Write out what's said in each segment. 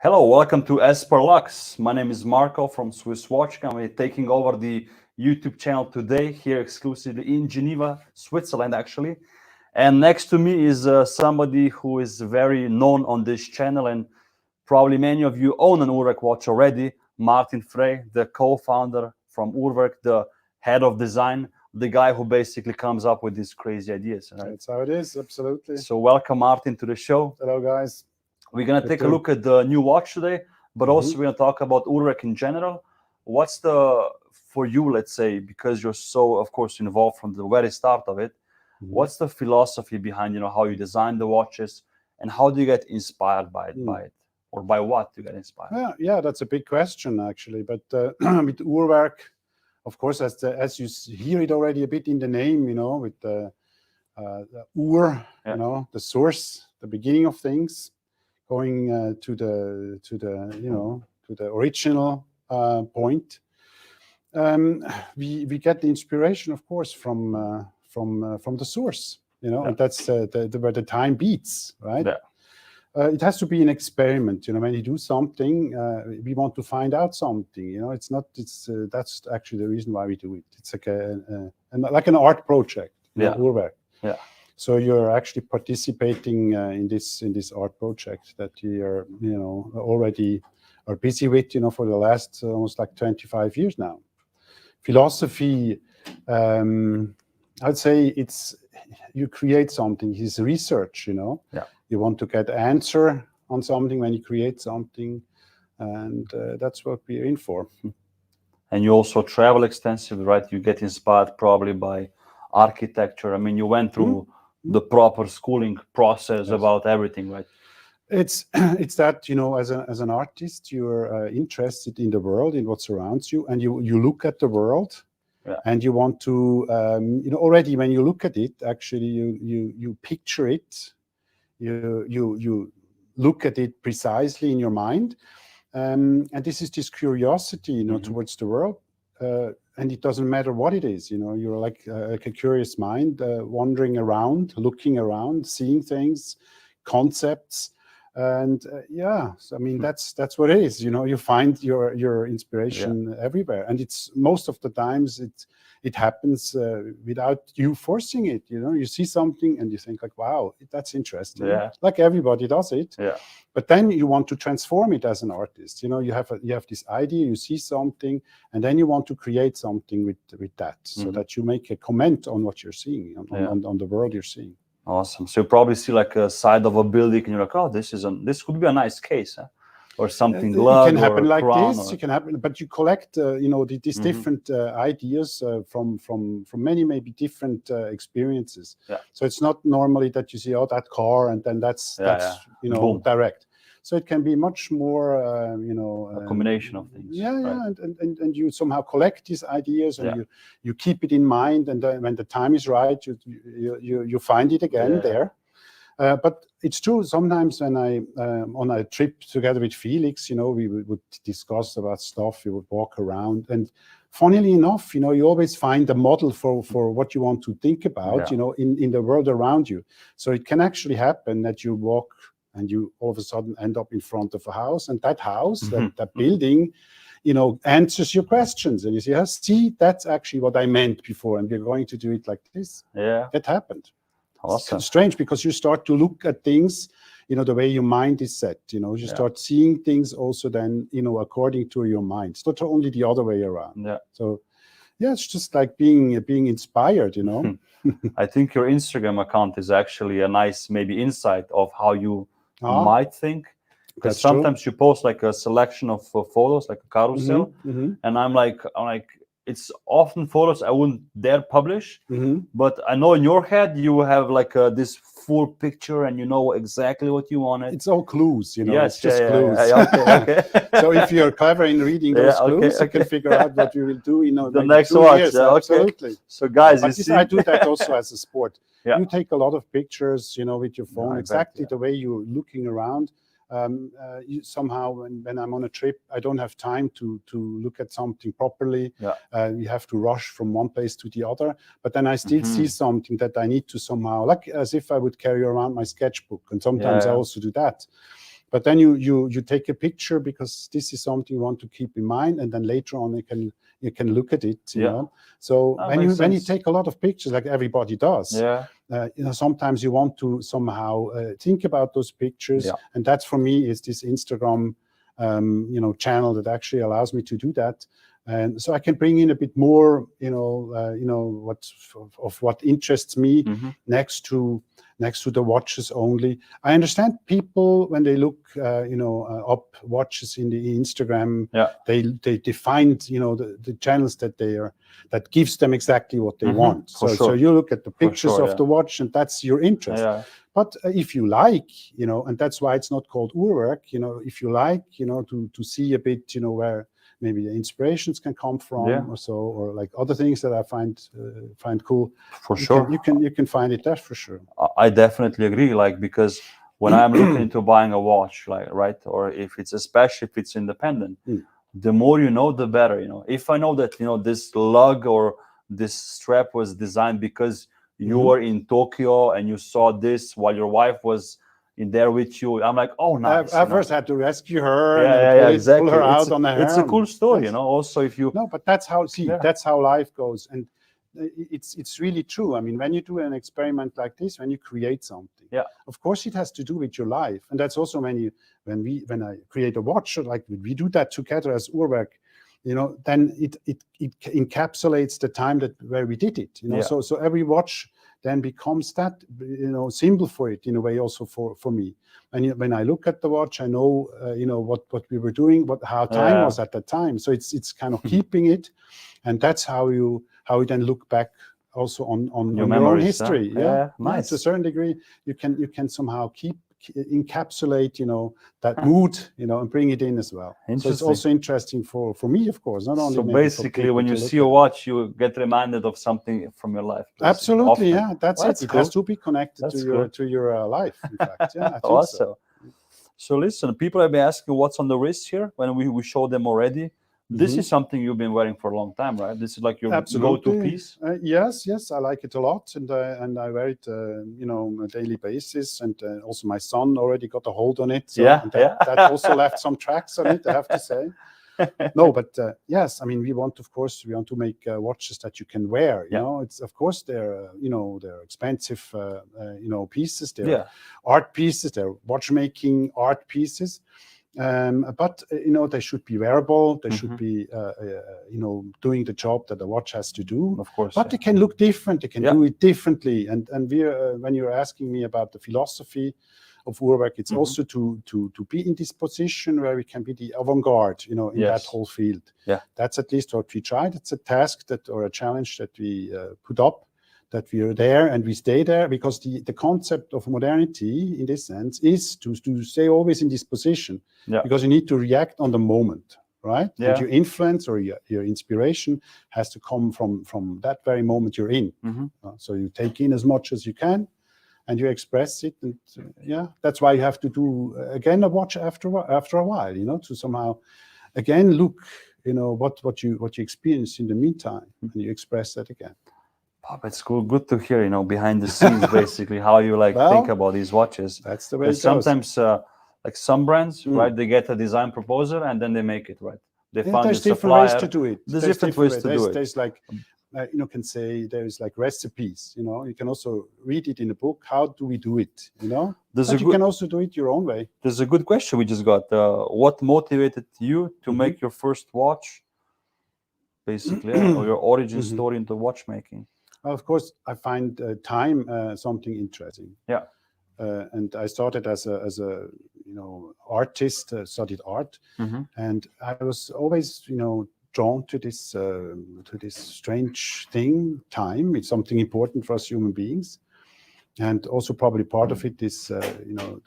Hello, welcome to EsperLuxe. My name is Marco from Swiss Watch. I'm taking over the YouTube channel today, here exclusively in Geneva, Switzerland, actually. And next to me is somebody who is very known on this channel, and probably many of you own an URWERK watch already, Martin Frei, the co-founder from URWERK, the head of design, the guy who basically comes up with these crazy ideas. Right? That's how it is, absolutely. So welcome, Martin, to the show. Hello, guys. We're going to take a look at the new watch today, but also we're going to talk about URWERK in general. What's for you, let's say, because you're so, of course, involved from the very start of it, what's the philosophy behind, how you design the watches, and how do you get inspired by it, or by what do you get inspired? Yeah, that's a big question, actually. But with URWERK, of course, as you hear it already a bit in the name, with the Ur, the source, the beginning of things, going to the original point. We get the inspiration, of course, from the source, and that's where the time beats, right? Yeah. It has to be an experiment. When you do something, we want to find out something. That's actually the reason why we do it. It's like an art project, URWERK. Yeah. So you're actually participating in this art project that you are, already are busy with, for the last almost like 25 years now. Philosophy, I'd say you create something. It's research, Yeah. You want to get an answer on something when you create something, and that's what we're in for. And you also travel extensively, right? You get inspired probably by architecture. I mean, you went through the proper schooling process about everything, right? It's that, as an artist, you're interested in the world, in what surrounds you, and you look at the world, and you want to, already when you look at it, actually you picture it, you look at it precisely in your mind, and this is this curiosity, towards the world. And it doesn't matter what it is, you're like a curious mind, wandering around, looking around, seeing things, concepts, and so, I mean, that's what it is. You find your inspiration everywhere, and it's most of the times it happens without you forcing it. You see something and you think like, wow, that's interesting. Like everybody does it. But then you want to transform it as an artist. You have this idea, you see something, and then you want to create something with that, so that you make a comment on what you're seeing, on the world you're seeing. Awesome. So you probably see like a side of a building, and you're like, oh, this could be a nice case, huh? Or something. It can happen like this. It can happen, but you collect, these different ideas from many maybe different experiences. So it's not normally that you see, oh, that car, and then that's Boom. direct. So it can be much more, a combination of things. Right? And you somehow collect these ideas, and you keep it in mind, and then when the time is right, you find it again there. But it's true, sometimes when I, on a trip together with Felix, we would discuss about stuff, we would walk around, and funnily enough, you always find a model for what you want to think about, in the world around you. So it can actually happen that you walk and you all of a sudden end up in front of a house, and that house, that building, answers your questions, and you say, see, that's actually what I meant before, and we're going to do it like this. That happened. Awesome. It's strange, because you start to look at things, the way your mind is set, you start seeing things also then, according to your mind. It's not only the other way around. So, it's just like being inspired, I think your Instagram account is actually a nice maybe insight of how you might think. Because sometimes you post like a selection of photos, like a carousel, and I'm like, it's often photos I wouldn't dare publish, but I know in your head you have like this full picture, and you know exactly what you wanted. It's all clues, Yes, it's just clues. Okay. So if you're clever in reading those clues, you can figure out what we will do, the next watch. Absolutely. So guys, I do that also as a sport. Yeah. You take a lot of pictures, with your phone, I exactly bet, the way you're looking around. You somehow, when I'm on a trip, I don't have time to look at something properly. You have to rush from one place to the other, but then I still see something that I need to somehow, like as if I would carry around my sketchbook, and sometimes I also do that. But then you take a picture because this is something you want to keep in mind, and then later on you can look at it. You know, so when you take a lot of pictures, like everybody does, you know, sometimes you want to somehow think about those pictures, and that's for me is this Instagram, you know, channel that actually allows me to do that. And so I can bring in a bit more, you know, what interests me next to the watches only. I understand people when they look, you know, up watches in the Instagram, they find, you know, the channels that that gives them exactly what they want. So you look at the pictures of the watch, and that's your interest. But if you like, you know, and that's why it's not called URWERK, you know, if you like, you know, to see a bit, you know, where maybe the inspirations can come from, or so, or like other things that I find cool. For sure, you can find it there for sure. I definitely agree. Like, because when I'm looking into buying a watch, like, right, or if it's especially if it's independent, the more you know, the better. You know, if I know that, you know, this lug or this strap was designed because you were in Tokyo and you saw this while your wife was in there with you, I'm like, oh, nice. I first had to rescue her and exactly. pull her out on the hair. It's a cool story, you know. Also, if you but that's how that's how life goes, and it's really true. I mean, when you do an experiment like this, when you create something, of course it has to do with your life, and that's also when I create a watch, like we do that together as URWERK, you know, then it encapsulates the time where we did it, you know. So every watch then becomes that, you know, symbol for it in a way also for me. And when I look at the watch, I know, you know, what we were doing, how time was at that time. So it's kind of keeping it, and that's how you then look back also on your own history. Nice. To a certain degree, you can somehow encapsulate, you know, that mood, you know, and bring it in as well. So it's also interesting for me, of course, not only. So basically, when you see a watch, you get reminded of something from your life. Absolutely, that's it. It has to be connected to your life. In fact, I think awesome. So listen, people have been asking what's on the wrist here when we showed them already. This is something you've been wearing for a long time, right? This is like your go-to piece. Yes, I like it a lot, and I wear it, you know, on a daily basis. And also my son already got a hold on it. So that also left some tracks on it, I have to say. No, but yes, I mean, we want to make watches that you can wear. You know, it's of course they're you know, they're expensive you know, pieces. They're art pieces. They're watchmaking art pieces. But you know, they should be wearable. They should be you know, doing the job that a watch has to do. Of course. But they can look different. They can do it differently. And when you're asking me about the philosophy of URWERK, it's also to be in this position where we can be the avant-garde, you know, in that whole field. That's at least what we tried. It's a task or a challenge that we put up, that we are there and we stay there, because the concept of modernity in this sense is to stay always in this position, because you need to react on the moment, right? And your influence or your inspiration has to come from that very moment you're in. So you take in as much as you can, and you express it, and that's why you have to do again a watch after a while, you know, to somehow again look, you know, what you experienced in the meantime, and you express that again. Oh, it's cool, good to hear, you know, behind the scenes, basically how you think about these watches. That's the way it goes. Sometimes, like some brands, right, they get a design proposal and then they make it, right? They find there's different ways to do it. There's different ways to do it. There's like, you know, can say there's like recipes, you know, you can also read it in a book. How do we do it, you know? But you can also do it your own way. There's a good question we just got. What motivated you to make your first watch, basically, or your origin story into watchmaking? Of course, I find time something interesting. And I started as a you know, artist, studied art, and I was always, you know, drawn to this strange thing, time. It's something important for us human beings, and also probably part of it is you know,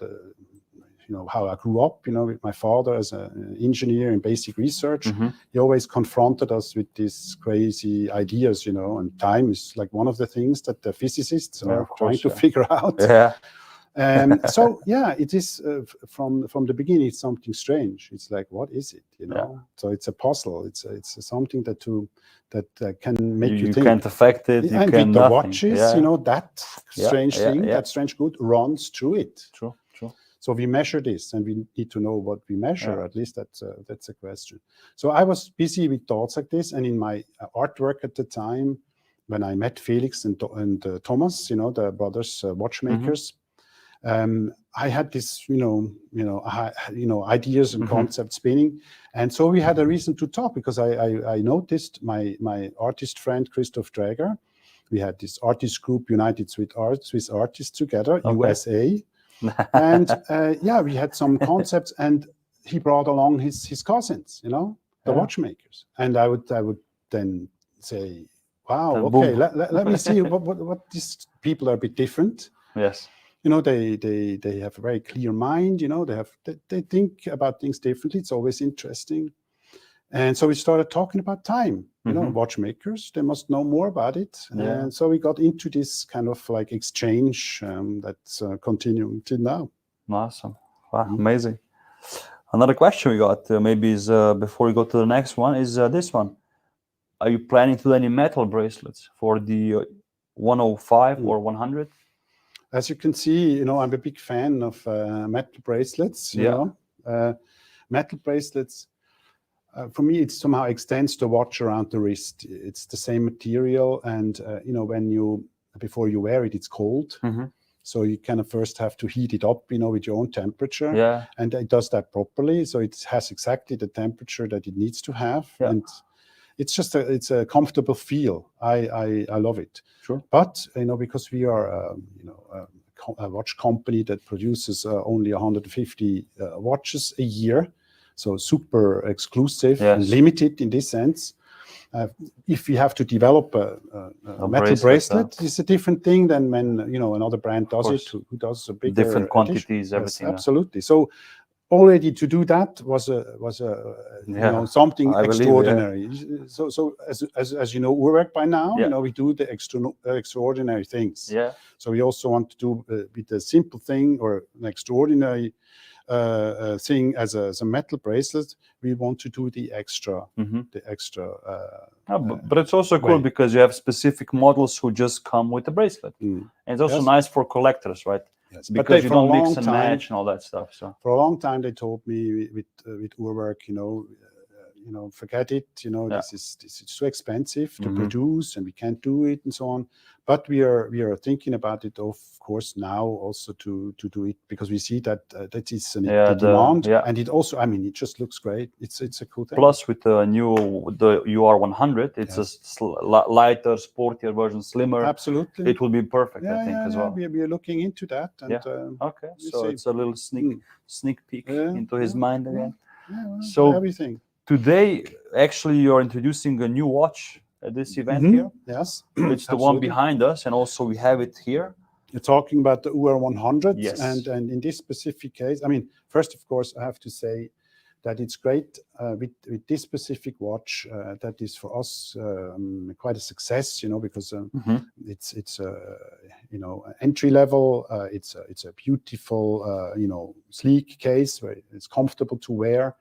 how I grew up, you know, with my father as an engineer in basic research. He always confronted us with these crazy ideas, you know, and time is like one of the things that the physicists are trying to figure out. So it is from the beginning, it's something strange. It's like, what is it, you know? So it's a puzzle. It's something that can make you think. You can't affect it. And with the watches, you know, that strange thing, that strange good runs through it. True. So we measure this, and we need to know what we measure. At least that's a question. So I was busy with thoughts like this, and in my artwork at the time, when I met Felix and Thomas, the brothers watchmakers, I had this, ideas and concepts spinning, and so we had a reason to talk, because I noticed my artist friend Christoph Draeger. We had this artist group, United Swiss Artists together, USA, and we had some concepts, and he brought along his cousins, the watchmakers, and I would then say, wow, okay, let me see what these people are a bit different. Yes. They have a very clear mind, they think about things differently. It's always interesting. And so we started talking about time, watchmakers, they must know more about it. Yeah. And so we got into this kind of like exchange that's continuing till now. Awesome. Wow, amazing. Another question we got maybe is, before we go to the next one, is this one. Are you planning to do any metal bracelets for the 105 or 100? As you can see, I'm a big fan of metal bracelets. Metal bracelets, for me, it somehow extends the watch around the wrist. It's the same material, and before you wear it, it's cold. So you kind of first have to heat it up, with your own temperature. Yeah. And it does that properly, so it has exactly the temperature that it needs to have. Yeah. And it's just it's a comfortable feel. I love it. Sure. But because we are a watch company that produces only 150 watches a year, so super exclusive and limited in this sense. If we have to develop a metal bracelet, it's a different thing than when another brand does it, who does a bigger different quantities, everything. Yes, absolutely. So already to do that was something extraordinary. So as you know, URWERK by now, we do the extraordinary things. Yeah. So we also want to do with a simple thing or an extraordinary thing as a metal bracelet. We want to do the extra, but it's also cool because you have specific models who just come with a bracelet, and it's also nice for collectors, right? Yes, because you don't mix and match and all that stuff. So for a long time they told me with URWERK, forget it. This is too expensive to produce, and we can't do it, and so on. But we are thinking about it, of course, now also to do it, because we see that that is the demand, and it also, it just looks great. It's a cool thing. Plus, with the UR-100, it's a lighter, sportier version, slimmer. Absolutely, it will be perfect. I think as well. We are looking into that. And, okay, so it's a little sneak peek into his mind again. So everything. Today, actually, you're introducing a new watch at this event here. Yes. It's the one behind us, and also we have it here. You're talking about the UR-100. Yes. And in this specific case, first, of course, I have to say that it's great with this specific watch. That is for us quite a success, because it's entry level. It's a beautiful, sleek case where it's comfortable to wear.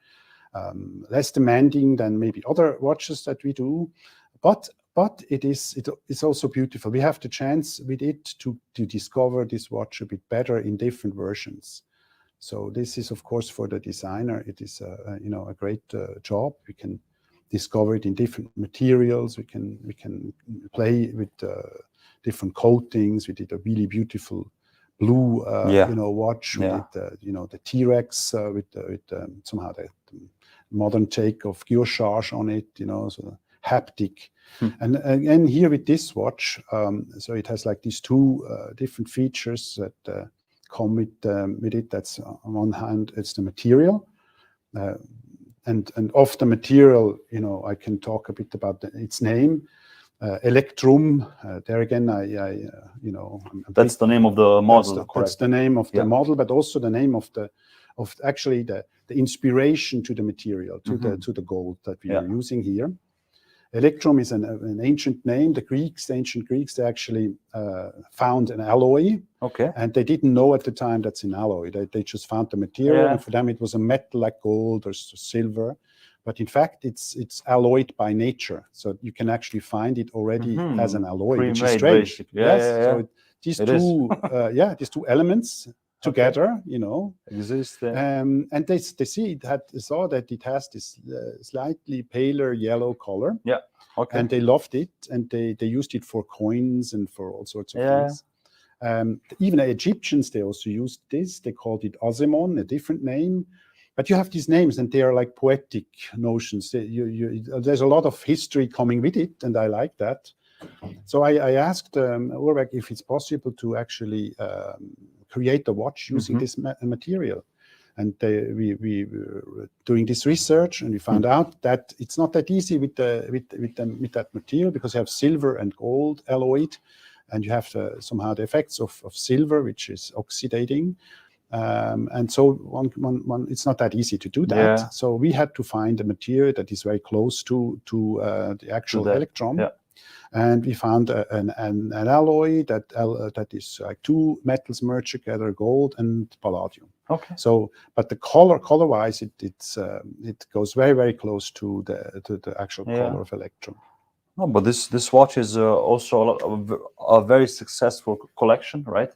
Less demanding than maybe other watches that we do, but it's also beautiful. We have the chance with it to discover this watch a bit better in different versions. So this is, of course, for the designer, it is a great job. We can discover it in different materials. We can play with different coatings. We did a really beautiful blue watch. We did the T-Rex with somehow the modern take of guillochage on it, so haptic. And again, here with this watch, so it has like these two different features that come with it. That's on one hand, it's the material, and of the material, I can talk a bit about its name, Electrum. There again, that's the name of the model. That's the name of the model, but also the name of actually the inspiration to the material, to the gold that we are using here. Electrum is an ancient name. The ancient Greeks, they actually found an alloy. Okay. And they didn't know at the time that's an alloy. They just found the material, and for them it was a metal like gold or silver. But in fact, it's alloyed by nature. So you can actually find it already as an alloy, which is strange. So these two elements, together, you know. Exist. And they saw that it has this slightly paler yellow color. Yeah. Okay. And they loved it, and they used it for coins and for all sorts of things. Even the Egyptians, they also used this. They called it azemon, a different name. But you have these names, and they are like poetic notions. There's a lot of history coming with it, and I like that. So I asked URWERK if it's possible to actually create a watch using this material. And we were doing this research, and we found out that it's not that easy with that material, because you have silver and gold alloyed, and you have somehow the effects of silver, which is oxidating. And so it's not that easy to do that. Yeah. So we had to find a material that is very close to the actual electron. Yeah. And we found an alloy that is like two metals merged together, gold and palladium. Okay. So, but the color-wise, it goes very, very close to the actual color of electron. No, but this watch is also a very successful collection, right?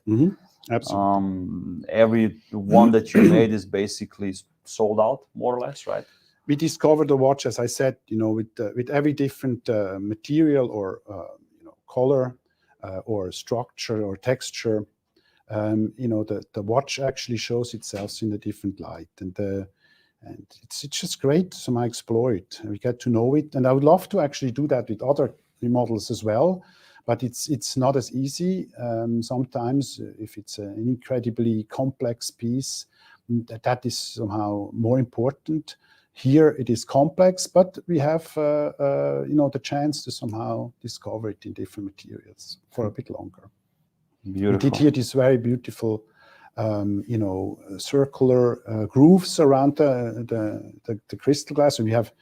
Absolutely. Every one that you made is basically sold out, more or less, right? We discovered the watch, as I said, you know, with every different material or you know, color or structure or texture. You know, the watch actually shows itself in a different light, and it's just great to somehow explore it. We get to know it, and I would love to actually do that with other models as well, but it's not as easy. Sometimes, if it's an incredibly complex piece, that is somehow more important. Here it is complex, but we have you know, the chance to somehow discover it in different materials for a bit longer. Beautiful. We did here this very beautiful, you know, circular grooves around the crystal glass. So we have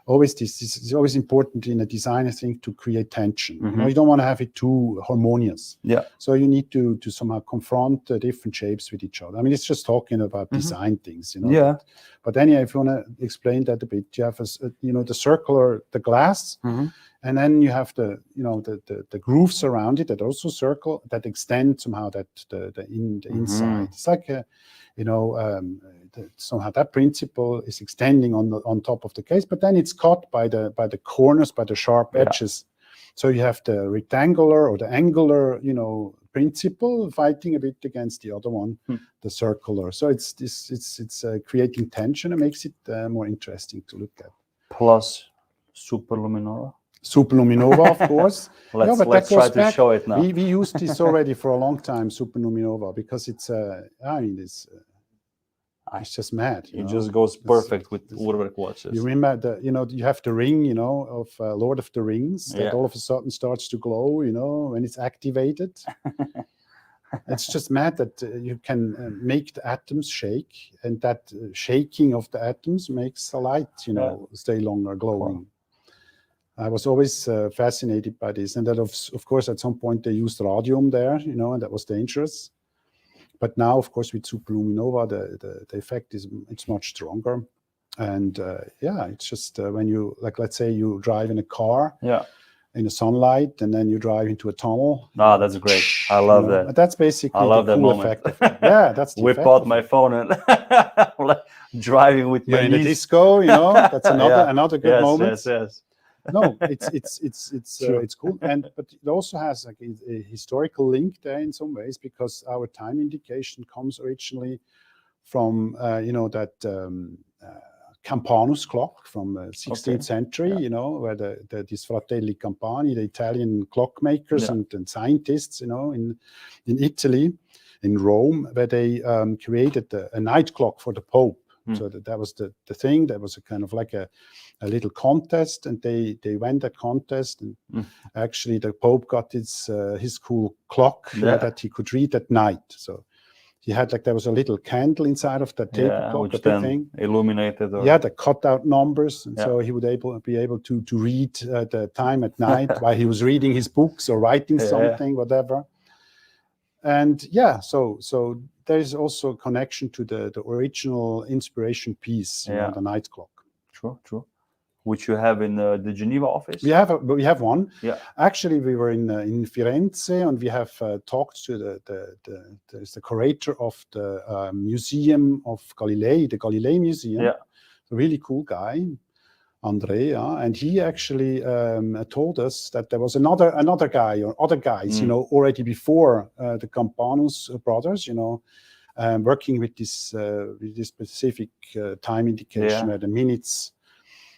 always it's always important in a design, I think, to create tension. You know, you don't want to have it too harmonious. Yeah. So you need to somehow confront the different shapes with each other. I mean, it's just talking about design things, you know. Yeah. But anyway, if you want to explain that a bit, you have you know, the circular, the glass. And then you have the grooves around it that also circle, that extend somehow the inside. It's like you know, somehow that principle is extending on top of the case, but then it's cut by the corners, by the sharp edges. So you have the rectangular or the angular, you know, principle fighting a bit against the other one, the circular. So it's creating tension and makes it more interesting to look at. Plus superluminova. Superluminova, of course. Let's try to show it now. We used this already for a long time, superluminova, because it's I mean, it's just mad. It just goes perfect with URWERK watches. You remember you know, you have the ring, you know, of Lord of the Rings that all of a sudden starts to glow, you know, when it's activated. It's just mad that you can make the atoms shake, and that shaking of the atoms makes the light, you know, stay longer glowing. Wow. I was always fascinated by this, and that of course at some point they used radium there, you know, and that was dangerous. But now, of course, with superluminova, the effect it's much stronger, and yeah, it's just when you, like, let's say you drive in a car, in the sunlight, and then you drive into a tunnel. Ah, that's great. I love that. But that's basically the cool effect of it. Yeah, that's the whip out my phone and driving with my in a disco, you know. That's another good moment. Yes. No, it's cool, but it also has like a historical link there in some ways, because our time indication comes originally from you know, that Campanus clock from the 16th century, you know, where these Fratelli Campani, the Italian clockmakers and scientists, you know, in Italy, in Rome, where they created a night clock for the Pope. So that was the thing. That was a kind of like a little contest, and they won that contest, and actually the Pope got his cool clock that he could read at night. So he had, like, there was a little candle inside of the table clock, which then thing illuminated. Or... the cutout numbers, and so he would be able to read the time at night while he was reading his books or writing something, whatever. And so there is also a connection to the original inspiration piece, you know, the night clock. True. which you have in the Geneva office? We have one. Yeah. Actually, we were in Firenze, and we have talked to the curator of the Museum of Galilei, the Galilei Museum. Yeah. A really cool guy, Andrea, and he actually told us that there was another guy or other guys, you know, already before the Campanus brothers, you know, working with this specific time indication where the minutes,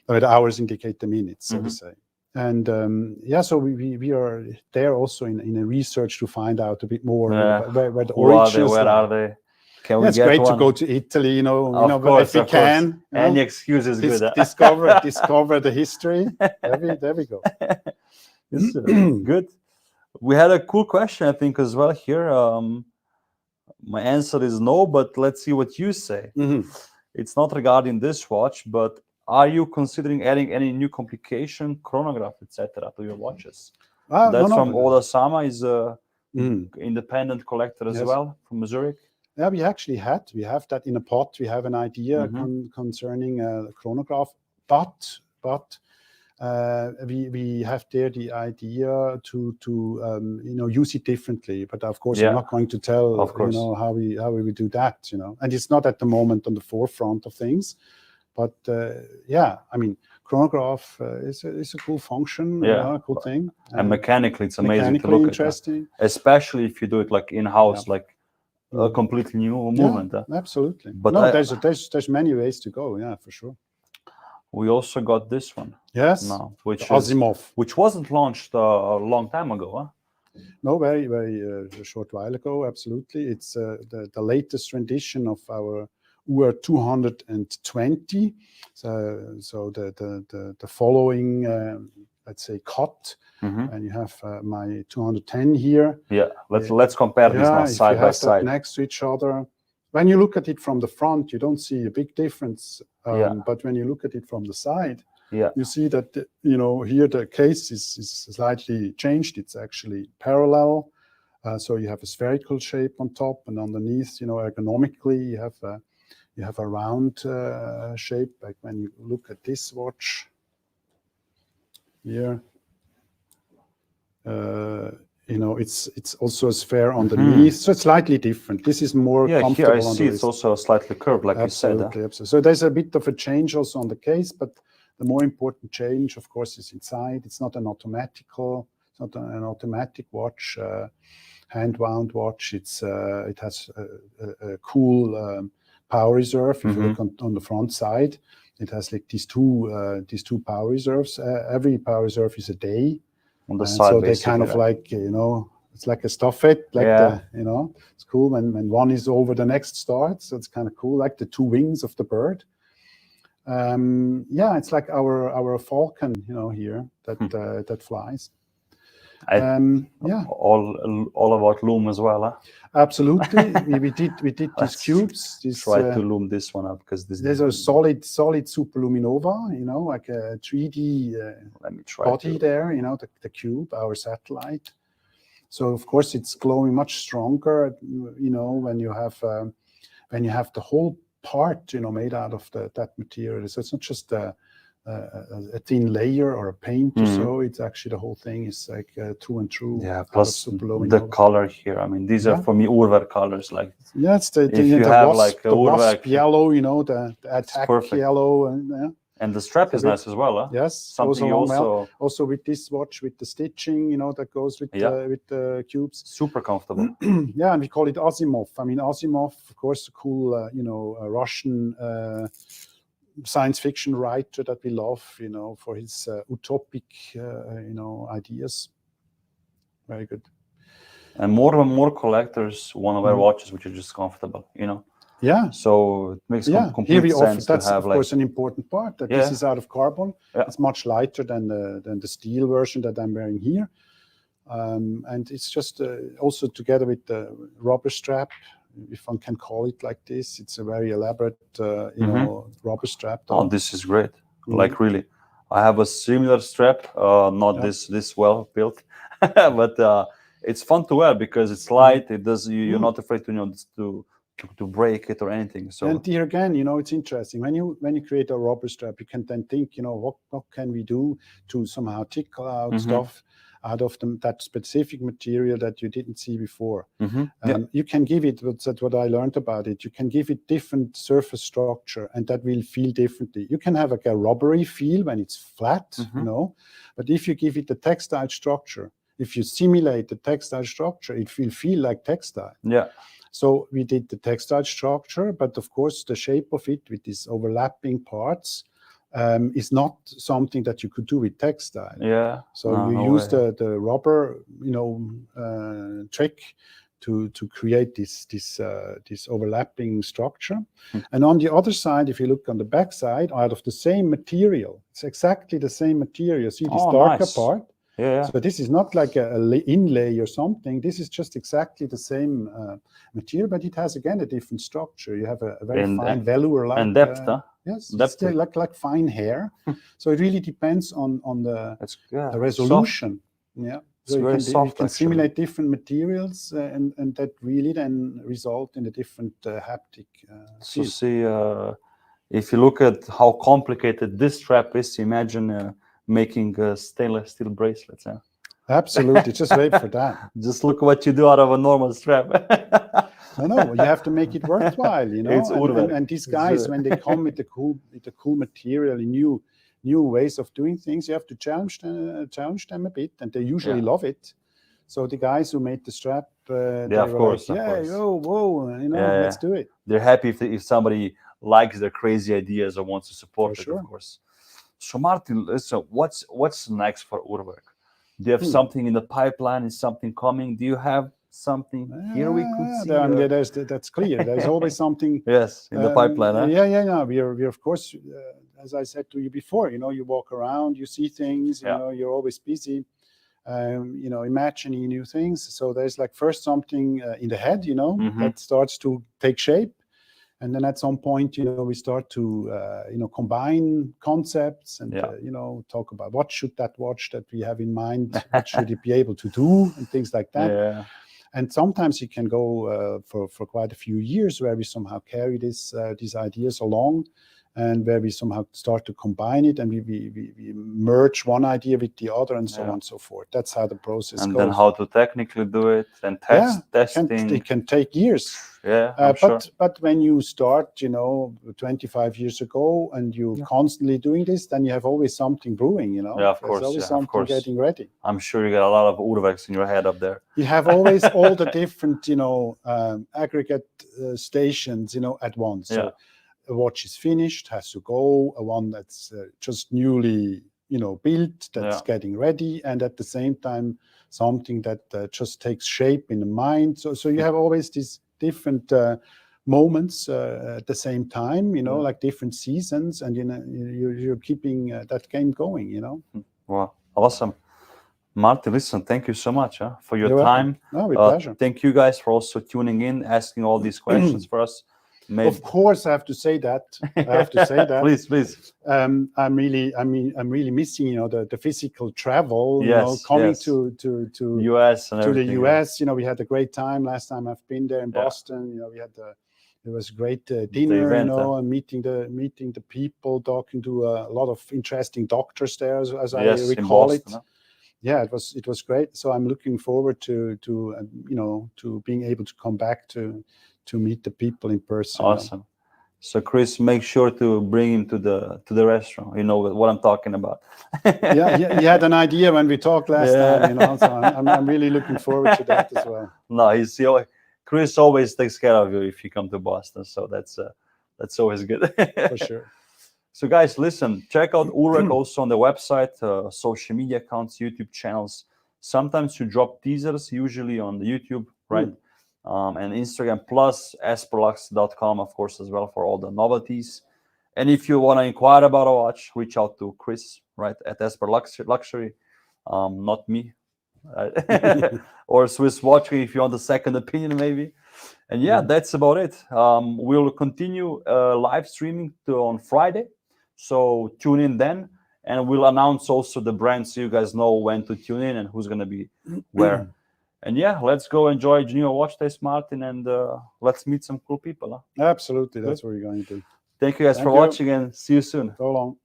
where the hours indicate the minutes, so to say. And yeah, so we are there also in a research to find out a bit more where the origins where are they? Can we it's get great one? to go to Italy, you know, Of course, if we can. Any excuse is good. Discover the history. There we go. Yes, good. We had a cool question, I think, as well here. My answer is no, but let's see what you say. It's not regarding this watch, but are you considering adding any new complication, chronograph, etc., to your watches? That's from Oda-sama, is a independent collector as well from Zurich. Yeah, we have that in a pot. We have an idea concerning a chronograph, but we have there the idea to you know, use it differently. But of course, I'm not going to tell you know how we will do that. You know, and it's not at the moment on the forefront of things. But yeah, I mean, chronograph is a cool function, a cool thing. And mechanically, it's amazing to look interesting. at. Especially if you do it like in-house, like a completely new movement. Absolutely. But no, there's many ways to go. Yeah, for sure. We also got this one. Yes. Now, which Asimov, which wasn't launched a long time ago, huh? No, very a short while ago. Absolutely, it's the latest rendition of our UR-220. So the following, let's say, cut. And you have my 210 here. Yeah, let's compare this now side by side. Next to each other. When you look at it from the front, you don't see a big difference. But when you look at it from the side, you see that you know, here the case is slightly changed. It's actually parallel. So you have a spherical shape on top, and underneath, you know, ergonomically, you have a round shape. Like when you look at this watch here. You know, it's also a sphere underneath, so it's slightly different. This is more comfortable. Here I see it's also slightly curved, like you said. Absolutely. So there's a bit of a change also on the case, but the more important change, of course, is inside. It's not an automatic watch, hand-wound watch. It has a cool power reserve. If you look on the front side, it has like these two power reserves. Every power reserve is a day. On the side, so they kind of like, you know, it's like a stafette, like you know, it's cool when one is over, the next starts. So it's kind of cool, like the two wings of the bird. Yeah, it's like our falcon, you know, here that flies. Yeah, all about loom as well, huh? Absolutely. we did these cubes. Try to loom this one up, because there's a solid superluminova, you know, like a 3D body there, you know, the cube, our satellite. So of course it's glowing much stronger, you know, when you have the whole part, you know, made out of that material. So it's not just a thin layer or a paint or so. It's actually the whole thing is like true and true. Yeah, plus the color here. I mean, these are for me URWERK colors. Like it's the wasp yellow, you know, the attack yellow, and the strap is nice as well. Huh? Yes, something also with this watch with the stitching, you know, that goes with the cubes. Super comfortable. Yeah, and we call it Asimov. I mean, Asimov, of course, a cool, you know, Russian science fiction writer that we love, you know, for his utopic, you know, ideas. Very good. And more and more collectors want to wear watches which are just comfortable, you know. Yeah. So it makes complete sense that's to have, of course, an important part. That this is out of carbon. It's much lighter than the steel version that I'm wearing here, and it's just also together with the rubber strap, if one can call it like this. It's a very elaborate, you know, rubber strap. Oh, this is great. Like really, I have a similar strap, not this well built, but it's fun to wear because it's light. It does. You're not afraid to, you know, to break it or anything. So and here again, you know, it's interesting when you create a rubber strap, you can then think, you know, what can we do to somehow tickle out stuff out of that specific material that you didn't see before. You can give it, that's what I learned about it, you can give it different surface structure, and that will feel differently. You can have like a rubbery feel when it's flat, you know, but if you give it the textile structure, if you simulate the textile structure, it will feel like textile. Yeah. So we did the textile structure, but of course the shape of it with these overlapping parts is not something that you could do with textile. Yeah. So you use the rubber, you know, trick to create this overlapping structure. And on the other side, if you look on the back side, out of the same material, it's exactly the same material. See this darker part? Yeah. So this is not like a inlay or something. This is just exactly the same material, but it has again a different structure. You have a very fine velour-like and depth, huh? Yes, depth. Like fine hair. So it really depends on the resolution. Soft. Yeah, so you can simulate different materials, and that really then result in a different haptic. So see, if you look at how complicated this strap is, imagine making stainless steel bracelets. Huh? Absolutely, just wait for that. Just look what you do out of a normal strap. No, you have to make it worthwhile, you know. It's and these guys, when they come with the cool material and new ways of doing things, you have to challenge them a bit, and they usually love it. So the guys who made the strap, of course, whoa, you know, let's do it. They're happy if somebody likes their crazy ideas or wants to support it, of course. So Martin, listen, what's next for URWERK? Do you have something in the pipeline? Is something coming? Do you have something here we could see? That's clear. There's always something. Yes, in the pipeline. Huh? Yeah. We of course, as I said to you before, you know, you walk around, you see things, you know, you're always busy, you know, imagining new things. So there's like first something in the head, you know, that starts to take shape. And then at some point, you know, we start to, you know, combine concepts and, you know, talk about what should that watch that we have in mind, what should it be able to do, and things like that. Yeah. And sometimes it can go for quite a few years where we somehow carry these ideas along, and where we somehow start to combine it, and we merge one idea with the other, and so on and so forth. That's how the process goes. And then how to technically do it, and testing. It can take years. Yeah, but when you start, you know, 25 years ago, and you're constantly doing this, then you have always something brewing, you know. Yeah, of course. There's always something getting ready. I'm sure you got a lot of URWERKs in your head up there. You have always all the different, you know, aggregate stations, you know, at once. So a watch is finished, has to go, a one that's just newly, you know, built, that's getting ready, and at the same time, something that just takes shape in the mind. So you have always these different moments at the same time, you know, like different seasons, and you know, you're keeping that game going, you know. Wow, awesome. Martin, listen, thank you so much for your time. No, with pleasure. Thank you guys for also tuning in, asking all these questions for us. Of course, I have to say that. Please. I'm really missing, you know, the physical travel. You know, coming to US and to the US. You know, we had a great time last time I've been there in Boston. You know, we had it was a great dinner. Event, you know, and meeting the people, talking to a lot of interesting doctors there, as I recall it. Yeah, it was great. So I'm looking forward to you know, to being able to come back to meet the people in person. Awesome. So Chris, make sure to bring him to the restaurant. You know what I'm talking about. Yeah, he had an idea when we talked last time. You know, so I'm really looking forward to that as well. No, Chris always takes care of you if you come to Boston. So that's always good. For sure. So guys, listen, check out URWERK also on the website, social media accounts, YouTube channels. Sometimes you drop teasers, usually on the YouTube, right? And Instagram, plus EsperLuxe.com, of course, as well, for all the novelties. And if you want to inquire about a watch, reach out to Chris, right, at EsperLuxe, not me, or Swiss Watch if you want a second opinion, maybe. And that's about it. We'll continue live streaming on Friday, so tune in then, and we'll announce also the brand so you guys know when to tune in and who's going to be where. And yeah, let's go enjoy Geneva Watch Days, Martin, and let's meet some cool people. Huh? Absolutely, that's what we're going to do. Thank you guys for watching, and see you soon. So long.